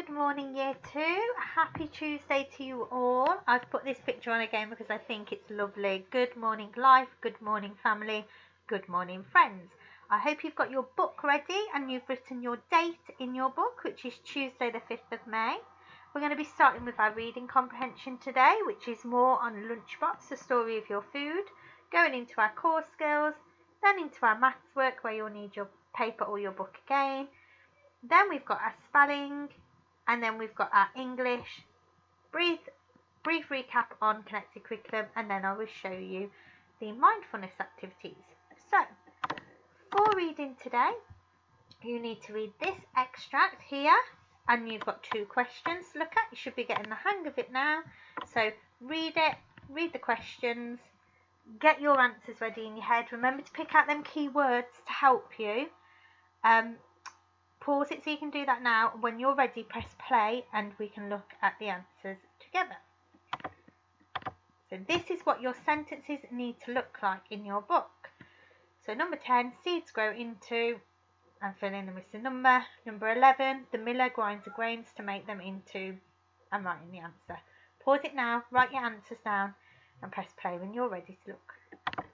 Good morning, Year 2. Happy Tuesday to you all. I've put this picture on again because I think it's lovely. Good morning, life. Good morning, family. Good morning, friends. I hope you've got your book ready and you've written your date in your book, which is Tuesday the 5th of May. We're going to be starting with our reading comprehension today, which is more on Lunchbox, the story of your food, going into our core skills, then into our maths work where you'll need your paper or your book again. Then we've got our spelling, and then we've got our English, brief recap on connected curriculum, and then I will show you the mindfulness activities. So, for reading today, you need to read this extract here, and you've got 2 questions to look at. You should be getting the hang of it now. So, read it, read the questions, get your answers ready in your head. Remember to pick out them keywords to help you. Pause it so you can do that now. When you're ready, press play and we can look at the answers together. So this is what your sentences need to look like in your book. So number 10, seeds grow into, and fill in the missing number. Number 11, the miller grinds the grains to make them into, and writing the answer. Pause it now, write your answers down and press play when you're ready to look.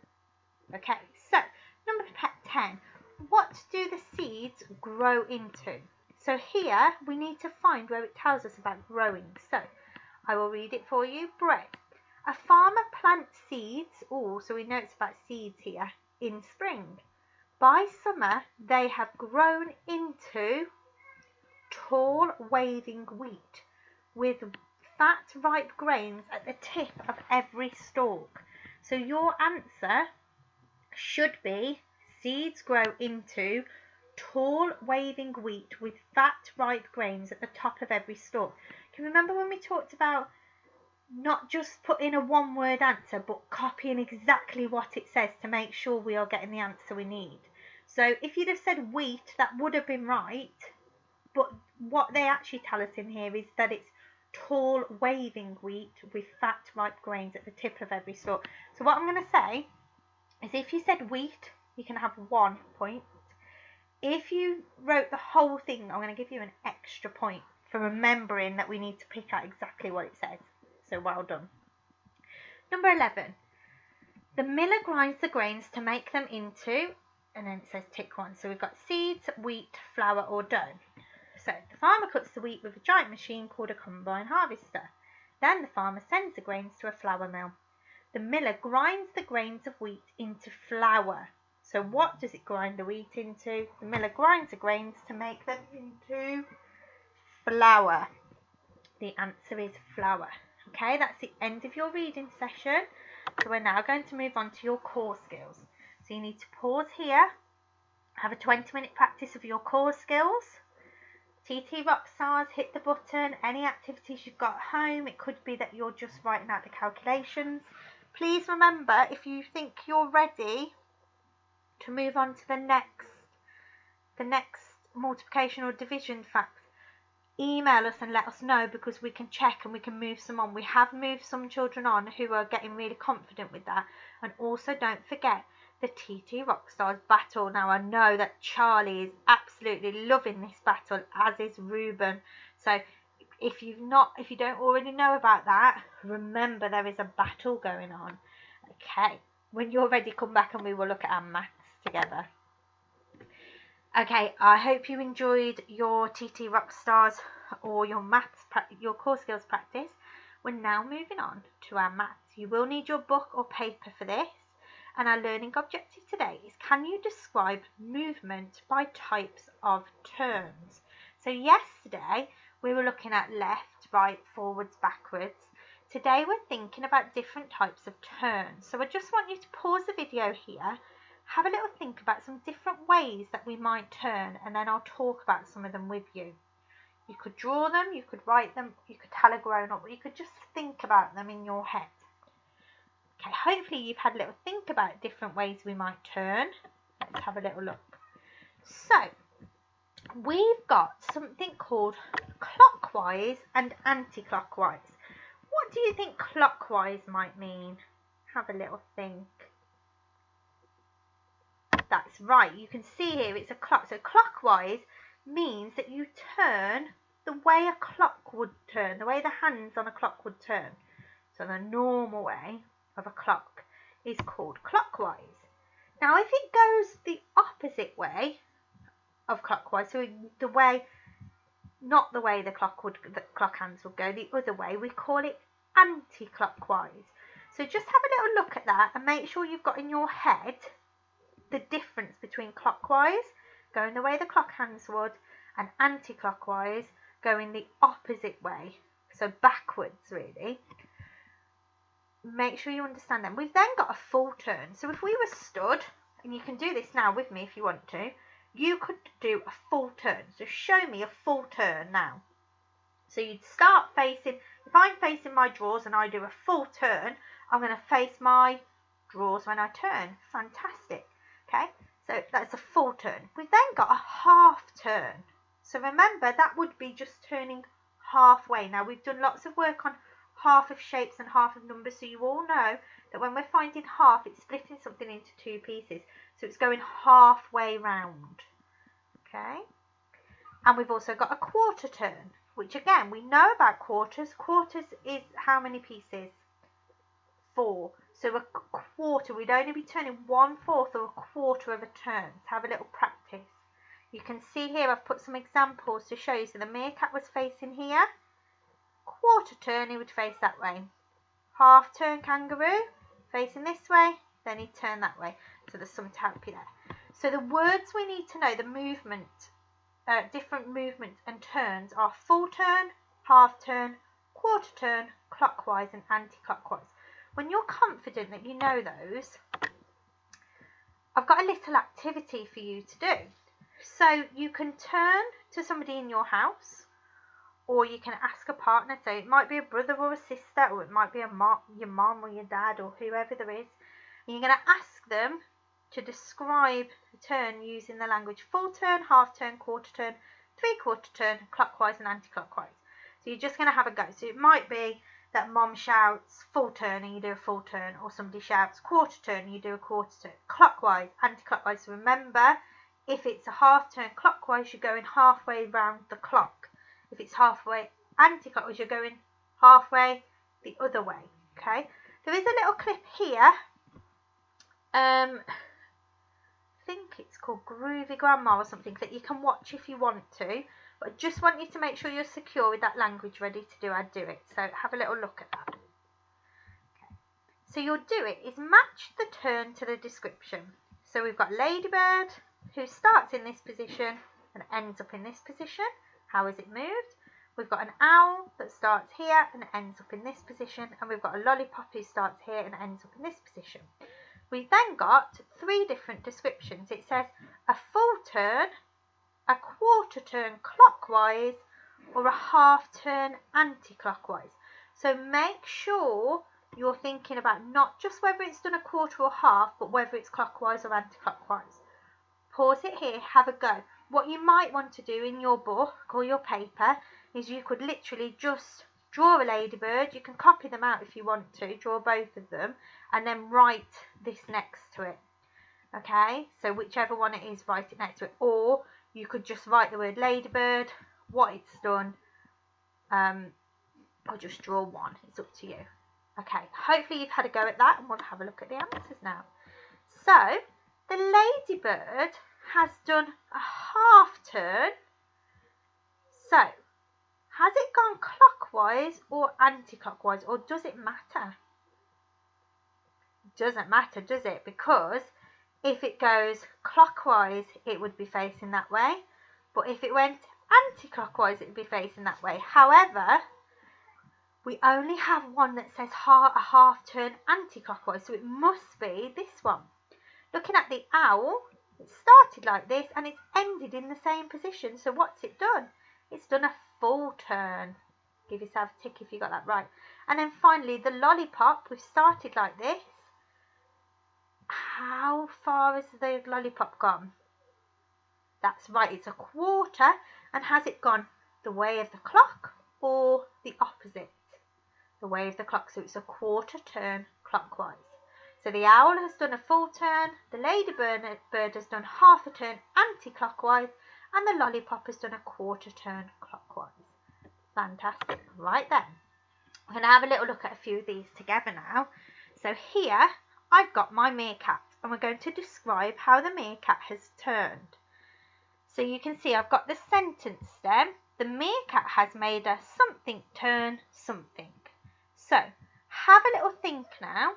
Okay, so number 10. What do the seeds grow into? So here we need to find where it tells us about growing. So I will read it for you. Bread. A farmer plants seeds, so we know it's about seeds here, in spring. By summer they have grown into tall waving wheat with fat ripe grains at the tip of every stalk. So your answer should be seeds grow into tall waving wheat with fat ripe grains at the top of every stalk. Can you remember when we talked about not just putting a one-word answer but copying exactly what it says to make sure we are getting the answer we need? So if you'd have said wheat, that would have been right, but what they actually tell us in here is that it's tall waving wheat with fat ripe grains at the tip of every stalk. So what I'm going to say is if you said wheat, you can have 1 point. If you wrote the whole thing, I'm going to give you an extra point for remembering that we need to pick out exactly what it says. So well done. Number 11. The miller grinds the grains to make them into, and then it says tick 1. So we've got seeds, wheat, flour or dough. So the farmer cuts the wheat with a giant machine called a combine harvester. Then the farmer sends the grains to a flour mill. The miller grinds the grains of wheat into flour. So what does it grind the wheat into? The miller grinds the grains to make them into flour. The answer is flour. Okay, that's the end of your reading session. So we're now going to move on to your core skills. So you need to pause here, have a 20-minute practice of your core skills. TT Rockstars, hit the button. Any activities you've got at home, it could be that you're just writing out the calculations. Please remember, if you think you're ready to move on to the next multiplication or division facts, email us and let us know because we can check and we can move some on. We have moved some children on who are getting really confident with that. And also don't forget the TT Rockstars battle. Now I know that Charlie is absolutely loving this battle, as is Ruben. So if you don't already know about that, remember there is a battle going on. Okay, when you're ready, come back and we will look at our maths together. Okay, I hope you enjoyed your TT Rockstars or your your core skills practice. We're now moving on to our maths. You will need your book or paper for this. And our learning objective today is, can you describe movement by types of turns? So yesterday we were looking at left, right, forwards, backwards. Today we're thinking about different types of turns. So I just want you to pause the video here, have a little think about some different ways that we might turn, and then I'll talk about some of them with you. You could draw them, you could write them, you could tell a grown up, or you could just think about them in your head. Okay, hopefully you've had a little think about different ways we might turn. Let's have a little look. So, we've got something called clockwise and anti-clockwise. What do you think clockwise might mean? Have a little think. That's right, you can see here it's a clock. So clockwise means that you turn the way a clock would turn, the way the hands on a clock would turn. So the normal way of a clock is called clockwise. Now if it goes the opposite way of clockwise, so the way, not the way the clock hands would go, the other way, we call it anti-clockwise. So just have a little look at that and make sure you've got in your head the difference between clockwise, going the way the clock hands would, and anti-clockwise, going the opposite way, so backwards really. Make sure you understand them. We've then got a full turn. So if we were stood, and you can do this now with me if you want to, you could do a full turn. So show me a full turn now. So you'd start facing, if I'm facing my drawers and I do a full turn, I'm going to face my drawers when I turn. Fantastic. Okay, so that's a full turn. We've then got a half turn. So remember, that would be just turning halfway. Now we've done lots of work on half of shapes and half of numbers, so you all know that when we're finding half, it's splitting something into two pieces. So it's going halfway round. Okay, and we've also got a quarter turn, which again, we know about quarters. Quarters is how many pieces? 4. So a quarter, we'd only be turning 1/4 or a quarter of a turn. So have a little practice. You can see here I've put some examples to show you. So the meerkat was facing here. Quarter turn, he would face that way. Half turn kangaroo, facing this way, then he'd turn that way. So there's some to help you there. So the words we need to know, the movement, different movements and turns are full turn, half turn, quarter turn, clockwise and anti-clockwise. When you're confident that you know those, I've got a little activity for you to do. So you can turn to somebody in your house, or you can ask a partner. So it might be a brother or a sister, or it might be your mom or your dad or whoever there is. And you're going to ask them to describe the turn using the language full turn, half turn, quarter turn, three-quarter turn, clockwise and anti-clockwise. So you're just going to have a go. So it might be that mom shouts full turn and you do a full turn, or somebody shouts quarter turn and you do a quarter turn. Clockwise, anti-clockwise. So remember, if it's a half turn clockwise, you're going halfway round the clock. If it's halfway anti-clockwise, you're going halfway the other way. Okay, there is a little clip here. I think it's called Groovy Grandma or something, that you can watch if you want to. But I just want you to make sure you're secure with that language ready to do. I'd do it. So have a little look at that. Okay. So you'll do it is match the turn to the description. So we've got Ladybird, who starts in this position and ends up in this position. How has it moved? We've got an owl that starts here and ends up in this position. And we've got a lollipop who starts here and ends up in this position. We've then got 3 different descriptions. It says a full turn, a quarter turn clockwise, or a half turn anti-clockwise. So make sure you're thinking about not just whether it's done a quarter or half, but whether it's clockwise or anti-clockwise. Pause it here, have a go. What you might want to do in your book or your paper is you could literally just draw a ladybird. You can copy them out if you want to, draw both of them, and then write this next to it. Okay, so whichever one it is, write it next to it. Or you could just write the word ladybird, what it's done, or just draw one. It's up to you. Okay, hopefully you've had a go at that, and we'll have a look at the answers now. So the ladybird has done a half turn. So has it gone clockwise or anti-clockwise, or does it matter? It doesn't matter, does it? Because if it goes clockwise, it would be facing that way. But if it went anti-clockwise, it would be facing that way. However, we only have one that says a half turn anti-clockwise, so it must be this one. Looking at the owl, it started like this and it's ended in the same position. So what's it done? It's done a full turn. Give yourself a tick if you got that right. And then finally, the lollipop, we've started like this. How far has the lollipop gone? That's right, it's a quarter. And has it gone the way of the clock or the opposite? The way of the clock, so it's a quarter turn clockwise. So the owl has done a full turn, the ladybird has done half a turn anti-clockwise, and the lollipop has done a quarter turn clockwise. Fantastic. Right then, we're going to have a little look at a few of these together now. So here I've got my meerkat, and we're going to describe how the meerkat has turned. So you can see I've got the sentence stem. The meerkat has made a something turn something. So have a little think now.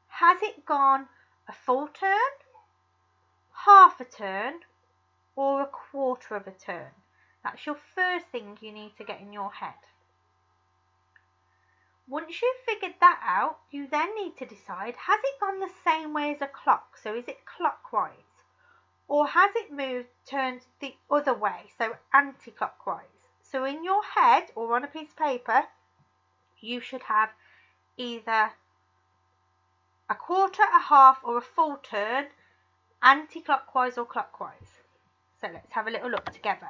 Has it gone a full turn, half a turn, or a quarter of a turn? That's your first thing you need to get in your head. Once you've figured that out, you then need to decide, has it gone the same way as a clock? So is it clockwise? Or has it moved, turned the other way, so anti-clockwise? So in your head or on a piece of paper, you should have either a quarter, a half, or a full turn, anti-clockwise or clockwise. So let's have a little look together.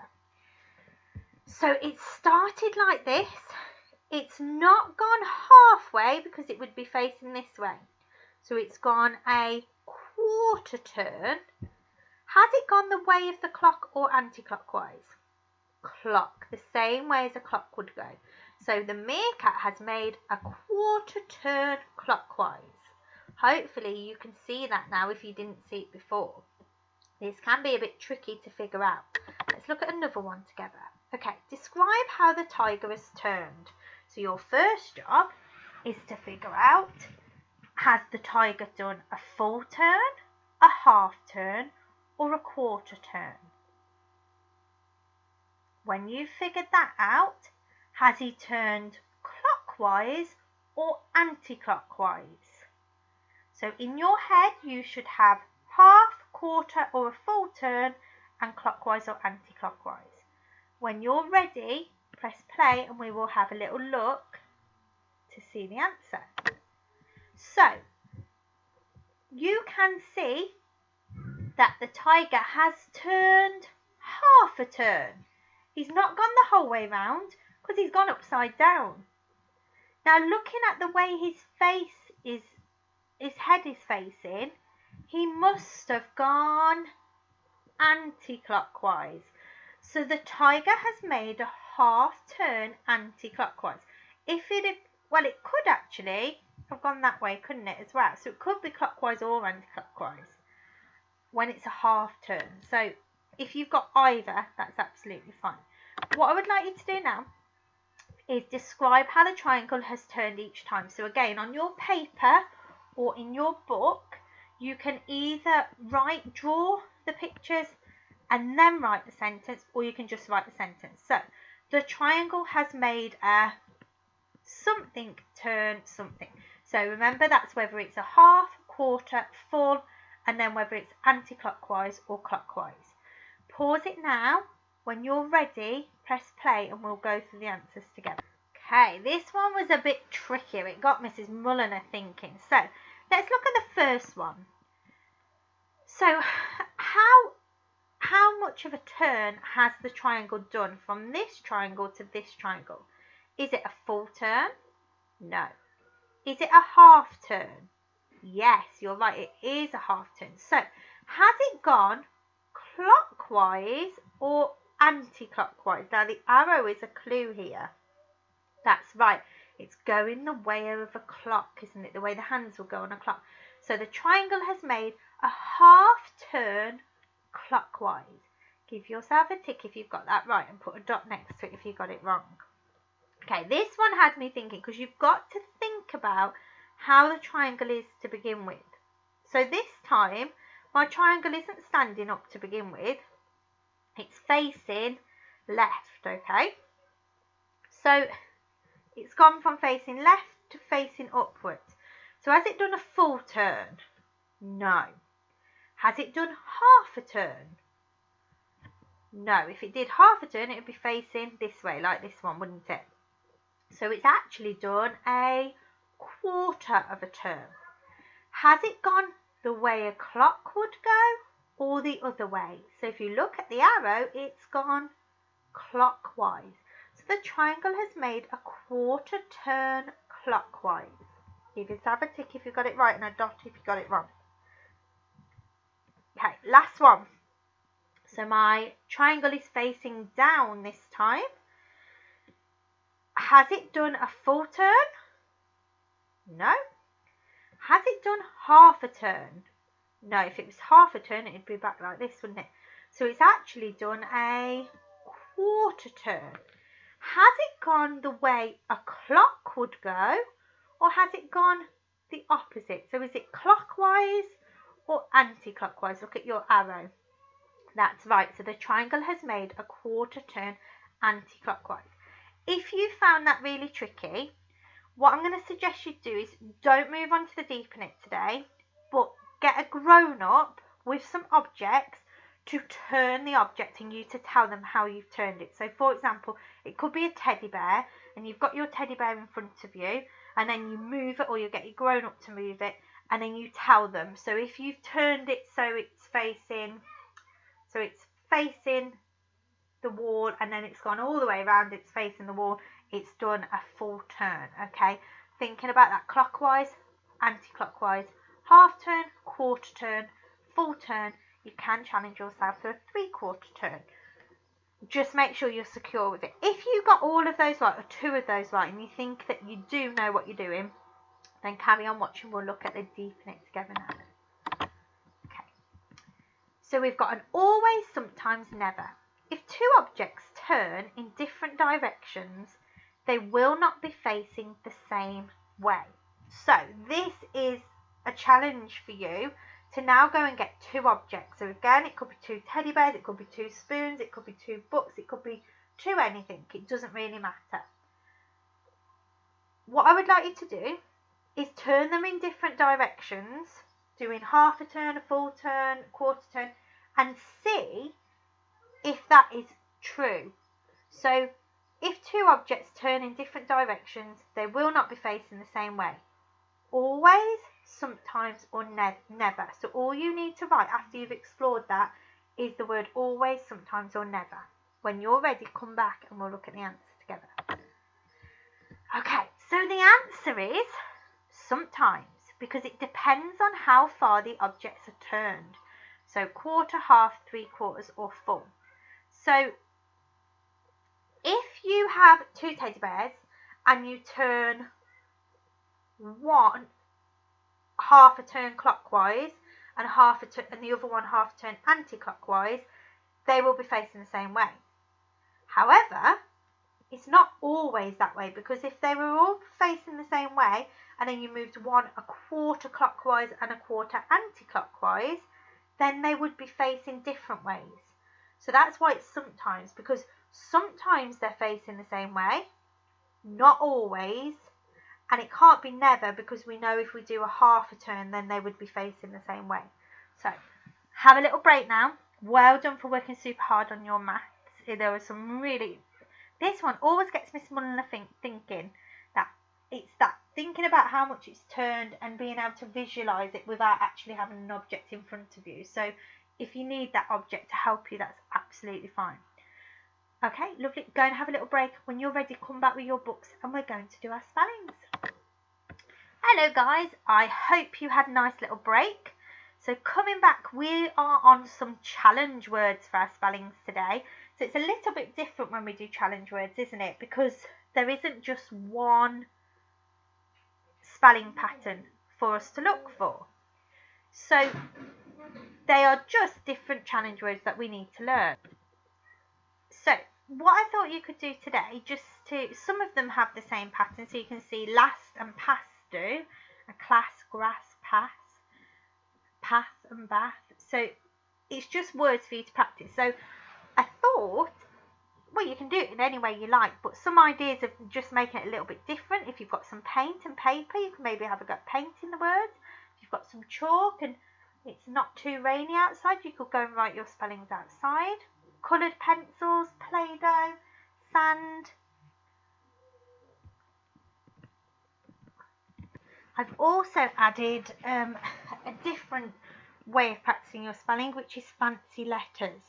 So it started like this. It's not gone halfway because it would be facing this way. So it's gone a quarter turn. Has it gone the way of the clock or anti-clockwise? Clock, the same way as a clock would go. So the meerkat has made a quarter turn clockwise. Hopefully you can see that now if you didn't see it before. This can be a bit tricky to figure out. Let's look at another one together. Okay, describe how the tiger has turned. So your first job is to figure out, has the tiger done a full turn, a half turn, or a quarter turn? When you've figured that out, has he turned clockwise or anti-clockwise? So in your head, you should have half, quarter, or a full turn, and clockwise or anti-clockwise. When you're ready, press play and we will have a little look to see the answer. So you can see that the tiger has turned half a turn. He's not gone the whole way round because he's gone upside down. Now looking at the way his head is facing, he must have gone anti-clockwise. So the tiger has made a half turn anti-clockwise. If it had, well, it could actually have gone that way, couldn't it, as well? So it could be clockwise or anti-clockwise when it's a half turn. So if you've got either, that's absolutely fine. What I would like you to do now is describe how the triangle has turned each time. So again, on your paper or in your book, you can either draw the pictures and then write the sentence, or you can just write the sentence. So the triangle has made a something turn something. So remember, that's whether it's a half, quarter, full, and then whether it's anti-clockwise or clockwise. Pause it now. When you're ready, press play and we'll go through the answers together. Okay, this one was a bit trickier. It got Mrs. Mulliner thinking. So let's look at the first one. So how much of a turn has the triangle done from this triangle to this triangle? Is it a full turn? No. Is it a half turn? Yes, you're right, it is a half turn. So has it gone clockwise or anti-clockwise? Now the arrow is a clue here. That's right, it's going the way of a clock, isn't it? The way the hands will go on a clock. So the triangle has made a half turn clockwise. Give yourself a tick if you've got that right and put a dot next to it if you got it wrong. Okay, this one had me thinking because you've got to think about how the triangle is to begin with. So this time, my triangle isn't standing up to begin with. It's facing left, okay? So it's gone from facing left to facing upwards. So has it done a full turn? No. Has it done half a turn? No. If it did half a turn, it would be facing this way, like this one, wouldn't it? So it's actually done a quarter of a turn. Has it gone the way a clock would go or the other way? So if you look at the arrow, it's gone clockwise. So the triangle has made a quarter turn clockwise. Give yourself a tick if you got it right and a dot if you got it wrong. Okay, last one. So my triangle is facing down this time. Has it done a full turn? No. Has it done half a turn? No, if it was half a turn, it'd be back like this, wouldn't it? So it's actually done a quarter turn. Has it gone the way a clock would go, or has it gone the opposite? So is it clockwise or anti-clockwise? Look at your arrow. That's right. So the triangle has made a quarter turn anti-clockwise. If you found that really tricky, what I'm going to suggest you do is don't move on to the deepen it today, but get a grown-up with some objects to turn the object and you to tell them how you've turned it. So for example, it could be a teddy bear and you've got your teddy bear in front of you and then you move it, or you get your grown-up to move it, and then you tell them. So if you've turned it so it's facing the wall and then it's gone all the way around, it's facing the wall, it's done a full turn. Okay, thinking about that: clockwise, anti-clockwise, half turn, quarter turn, full turn. You can challenge yourself to a 3/4 turn. Just make sure you're secure with it. If you got all of those right, or 2 of those right, and you think that you do know what you're doing, then carry on watching. We'll look at the deepen it together now. Okay, so we've got an always, sometimes, never. If 2 objects turn in different directions, they will not be facing the same way. So this is a challenge for you to now go and get 2 objects. So again, it could be 2 teddy bears, it could be 2 spoons, it could be 2 books, it could be 2 anything. It doesn't really matter. What I would like you to do is turn them in different directions, doing half a turn, a full turn, a quarter turn, and see if that is true. So if 2 objects turn in different directions, they will not be facing the same way. Always, sometimes, or never. So all you need to write after you've explored that is the word always, sometimes, or never. When you're ready, come back and we'll look at the answer together. Okay, so the answer is sometimes, because it depends on how far the objects are turned. So quarter, half, 3/4, or full. So if you have 2 teddy bears and you turn one half a turn clockwise and the other one half a turn anti-clockwise, they will be facing the same way. However, it's not always that way, because if they were all facing the same way and then you moved one a quarter clockwise and a quarter anti-clockwise, then they would be facing different ways. So that's why it's sometimes, because sometimes they're facing the same way, not always. And it can't be never, because we know if we do a half a turn, then they would be facing the same way. So have a little break now. Well done for working super hard on your maths. There was some really... This one always gets Miss Mulliner thinking that it's that thinking about how much it's turned and being able to visualise it without actually having an object in front of you. So if you need that object to help you, that's absolutely fine. Okay, lovely. Go and have a little break. When you're ready, come back with your books and we're going to do our spellings. Hello guys, I hope you had a nice little break. So coming back, we are on some challenge words for our spellings today. So it's a little bit different when we do challenge words, isn't it? Because there isn't just one spelling pattern for us to look for. So they are just different challenge words that we need to learn. So what I thought you could do today, some of them have the same pattern. So you can see last and past do, a class, grass, pass, path and bath. So it's just words for you to practice. So I thought, well, you can do it in any way you like, but some ideas of just making it a little bit different. If you've got some paint and paper, you can maybe have a go at painting the words. If you've got some chalk and it's not too rainy outside, you could go and write your spellings outside. Coloured pencils, Play-Doh, sand. I've also added a different way of practicing your spelling, which is fancy letters.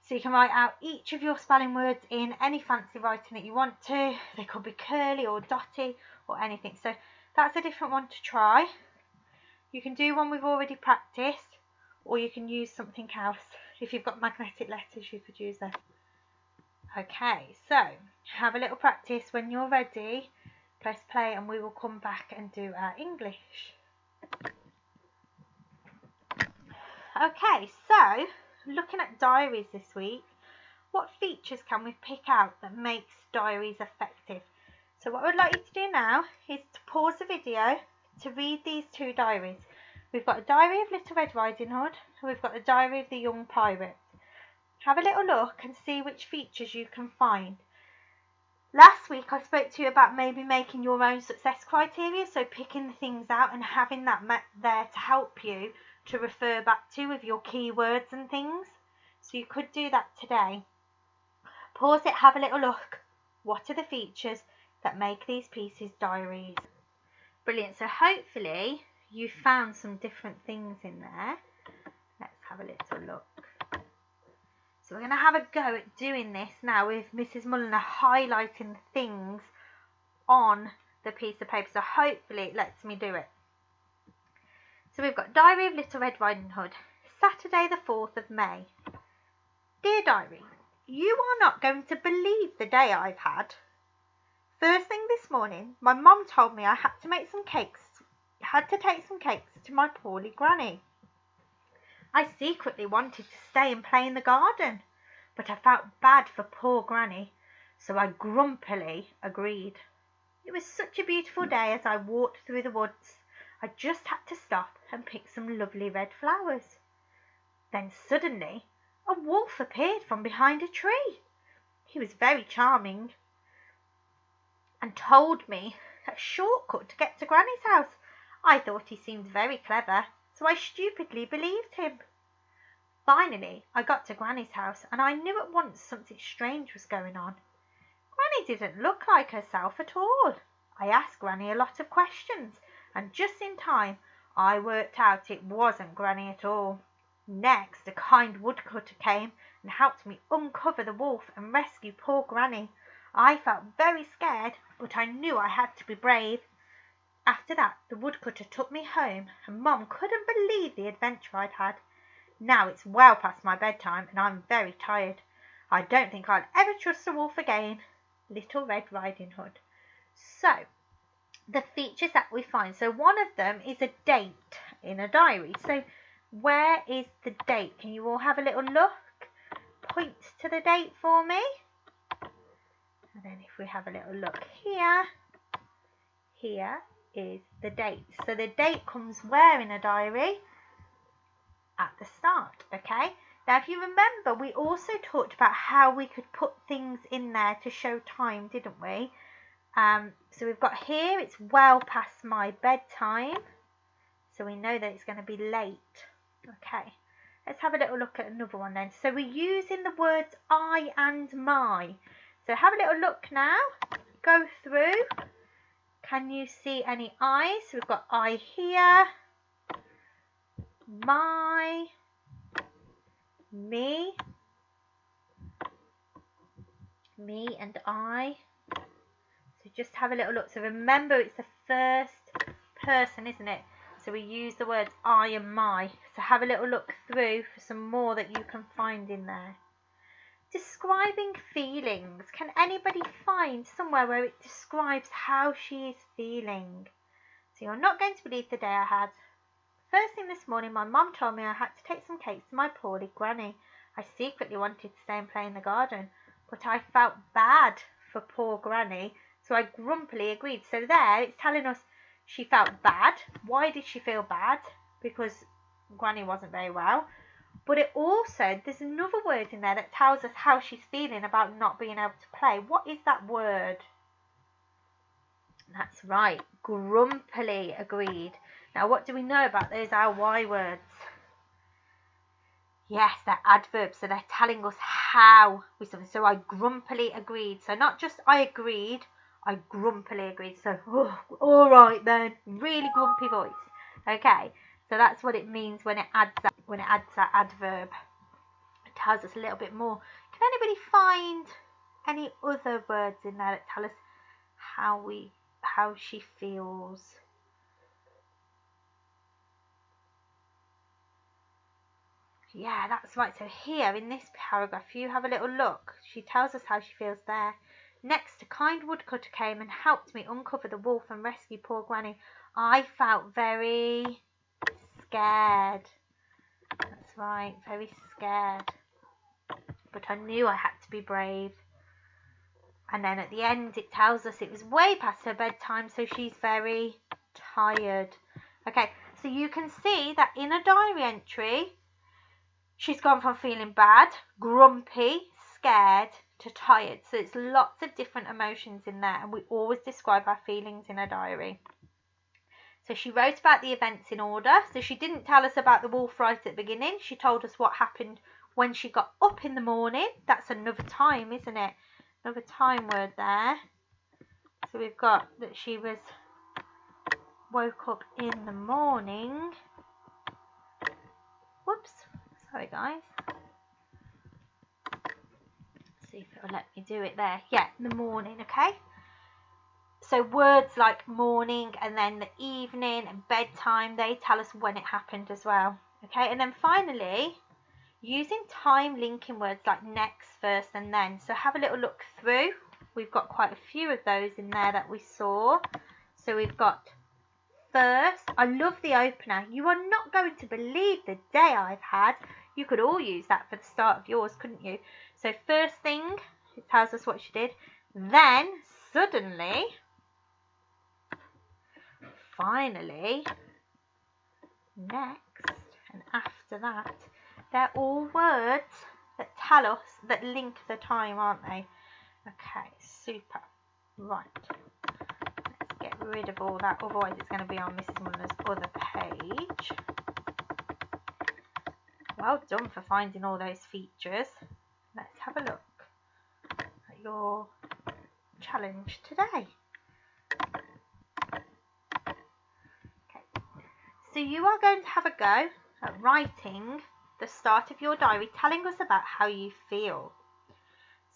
So you can write out each of your spelling words in any fancy writing that you want to. They could be curly or dotty or anything. So that's a different one to try. You can do one we've already practiced, or you can use something else. If you've got magnetic letters, you could use them. Okay, so Have a little practice. When you're ready, press play and we will come back and do our English. Okay, so looking at diaries this week, what features can we pick out that makes diaries effective? So what I would like you to do now is to pause the video to read these two diaries. We've got a diary of Little Red Riding Hood and we've got the diary of the Young Pirate. Have a little look and see which features you can find. Last week I spoke to you about maybe making your own success criteria, so picking the things out and having that there to help you to refer back to with your keywords and things. So you could do that today. Pause it, have a little look. What are the features that make these pieces diaries? Brilliant. So hopefully you found some different things in there. Let's have a little look. So we're going to have a go at doing this now with Mrs. Mulliner highlighting the things on the piece of paper. So hopefully it lets me do it. So we've got Diary of Little Red Riding Hood, Saturday the 4th of May. Dear Diary, you are not going to believe the day I've had. First thing this morning, my mum told me I had to take some cakes to my poorly granny. I secretly wanted to stay and play in the garden, but I felt bad for poor granny, so I grumpily agreed. It was such a beautiful day as I walked through the woods. I just had to stop and pick some lovely red flowers. Then suddenly a wolf appeared from behind a tree. He was very charming and told me a shortcut to get to Granny's house. I thought he seemed very clever, so I stupidly believed him. Finally, I got to Granny's house and I knew at once something strange was going on. Granny didn't look like herself at all. I asked Granny a lot of questions and just in time I worked out it wasn't Granny at all. Next, a kind woodcutter came and helped me uncover the wolf and rescue poor Granny. I felt very scared, but I knew I had to be brave. After that, the woodcutter took me home and Mum couldn't believe the adventure I'd had. Now it's well past my bedtime and I'm very tired. I don't think I'll ever trust a wolf again. Little Red Riding Hood. So, the features that we find. So one of them is a date in a diary. So where is the date? Can you all have a little look? Point to the date for me. And then if we have a little look here, here is the date. So the date comes where in a diary? At the start, okay? Now if you remember, we also talked about how we could put things in there to show time, didn't we? So we've got here, it's well past my bedtime. So we know that it's going to be late. Okay, let's have a little look at another one then. So we're using the words I and my. So have a little look now. Go through. Can you see any I? So we've got I here. My. Me. Me and I. So just have a little look. So remember it's the first person, isn't it? So we use the words I and my. So have a little look through for some more that you can find in there. Describing feelings. Can anybody find somewhere where it describes how she is feeling? So you're not going to believe the day I had. First thing this morning, my mum told me I had to take some cakes to my poorly granny. I secretly wanted to stay and play in the garden, but I felt bad for poor granny, so I grumpily agreed. So there, it's telling us she felt bad. Why did she feel bad? Because granny wasn't very well. But it also, there's another word in there that tells us how she's feeling about not being able to play. What is that word? That's right, grumpily agreed. Now what do we know about those RY words? Yes, they're adverbs, so they're telling us how we something. So I grumpily agreed. So not just I agreed, I grumpily agreed. So, oh, all right then, really grumpy voice. Okay, so that's what it means when it adds that adverb. It tells us a little bit more. Can anybody find any other words in there that tell us how she feels? Yeah, that's right. So here in this paragraph, you have a little look. She tells us how she feels there. Next, a kind woodcutter came and helped me uncover the wolf and rescue poor Granny. I felt very scared. That's right, very scared. But I knew I had to be brave. And then at the end it tells us it was way past her bedtime, so she's very tired. Okay, so you can see that in a diary entry, she's gone from feeling bad, grumpy, scared to tired. So it's lots of different emotions in there, and we always describe our feelings in a diary. So she wrote about the events in order. So she didn't tell us about the wolf right at the beginning. She told us what happened when she got up in the morning. That's another time, isn't it? Another time word there. So we've got that she woke up in the morning. Whoops, sorry guys. See if it'll let me do it there. Yeah, in the morning, okay? So words like morning and then the evening and bedtime, they tell us when it happened as well. Okay, and then finally, using time linking words like next, first and then. So have a little look through. We've got quite a few of those in there that we saw. So we've got first. I love the opener. You are not going to believe the day I've had. You could all use that for the start of yours, couldn't you? So first thing, it tells us what she did. Then, suddenly, finally, next, and after that. They're all words that tell us, that link the time, aren't they? Okay, super. Right. Let's get rid of all that, otherwise it's going to be on Mrs. Muller's other page. Well done for finding all those features. Let's have a look at your challenge today. Okay. So you are going to have a go at writing the start of your diary, telling us about how you feel.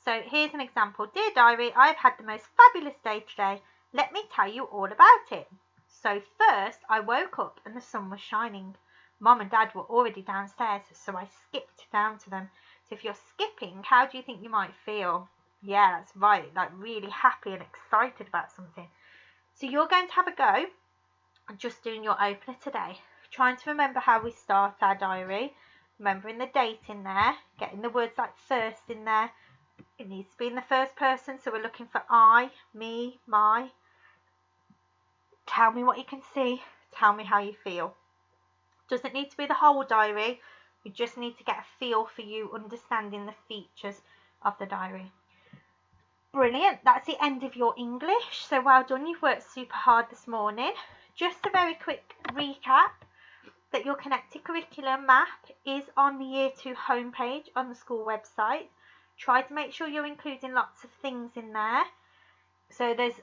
So here's an example. Dear diary, I've had the most fabulous day today. Let me tell you all about it. So first, I woke up and the sun was shining. Mom and Dad were already downstairs, so I skipped down to them. So if you're skipping, how do you think you might feel? Yeah, that's right, like really happy and excited about something. So you're going to have a go at just doing your opener today. Trying to remember how we start our diary. Remembering the date in there. Getting the words like first in there. It needs to be in the first person, so we're looking for I, me, my. Tell me what you can see. Tell me how you feel. Doesn't need to be the whole diary. We just need to get a feel for you understanding the features of the diary. Brilliant. That's the end of your English. So well done. You've worked super hard this morning. Just a very quick recap that your connected curriculum map is on the Year 2 homepage on the school website. Try to make sure you're including lots of things in there. So there's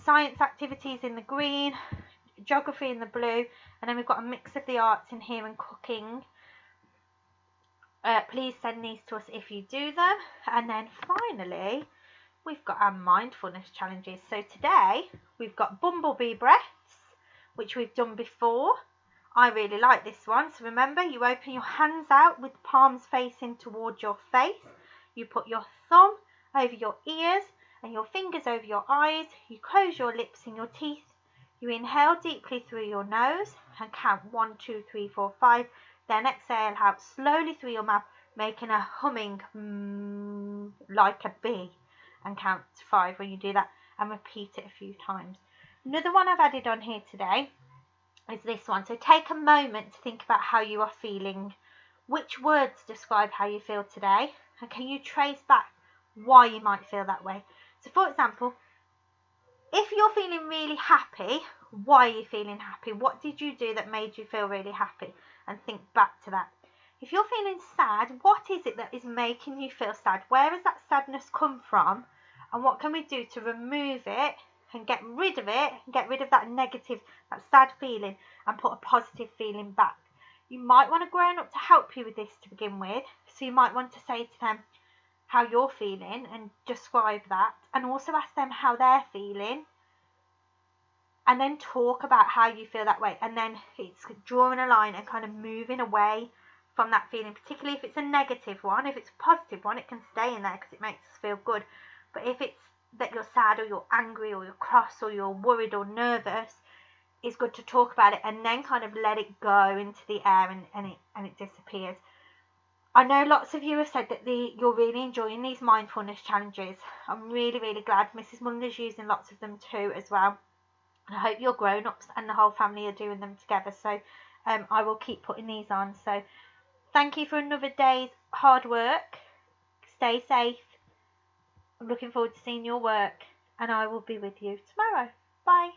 science activities in the green, geography in the blue, and then we've got a mix of the arts in here and cooking. Please send these to us if you do them. And then finally, we've got our mindfulness challenges. So today we've got bumblebee breaths, which we've done before. I really like this one. So remember, you open your hands out with the palms facing towards your face. You put your thumb over your ears and your fingers over your eyes. You close your lips and your teeth. You inhale deeply through your nose and count 1, 2, 3, 4, 5. Then exhale out slowly through your mouth, making a humming like a bee, and count 5 when you do that, and repeat it a few times. Another one I've added on here today is this one. So take a moment to think about how you are feeling. Which words describe how you feel today? And can you trace back why you might feel that way? So for example, if you're feeling really happy, why are you feeling happy? What did you do that made you feel really happy? And think back to that. If you're feeling sad, what is it that is making you feel sad? Where has that sadness come from? And what can we do to remove it and get rid of it, and get rid of that negative, that sad feeling, and put a positive feeling back? You might want a grown up to help you with this to begin with. So you might want to say to them how you're feeling and describe that, and also ask them how they're feeling, and then talk about how you feel that way. And then it's drawing a line and kind of moving away from that feeling, particularly if it's a negative one. If it's a positive one, it can stay in there because it makes us feel good. But if it's that you're sad or you're angry or you're cross or you're worried or nervous, it's good to talk about it and then kind of let it go into the air and it disappears. I know lots of you have said that you're really enjoying these mindfulness challenges. I'm really, really glad. Mrs. Munder's using lots of them too as well. And I hope your grown-ups and the whole family are doing them together. So I will keep putting these on. So thank you for another day's hard work. Stay safe. I'm looking forward to seeing your work, and I will be with you tomorrow. Bye.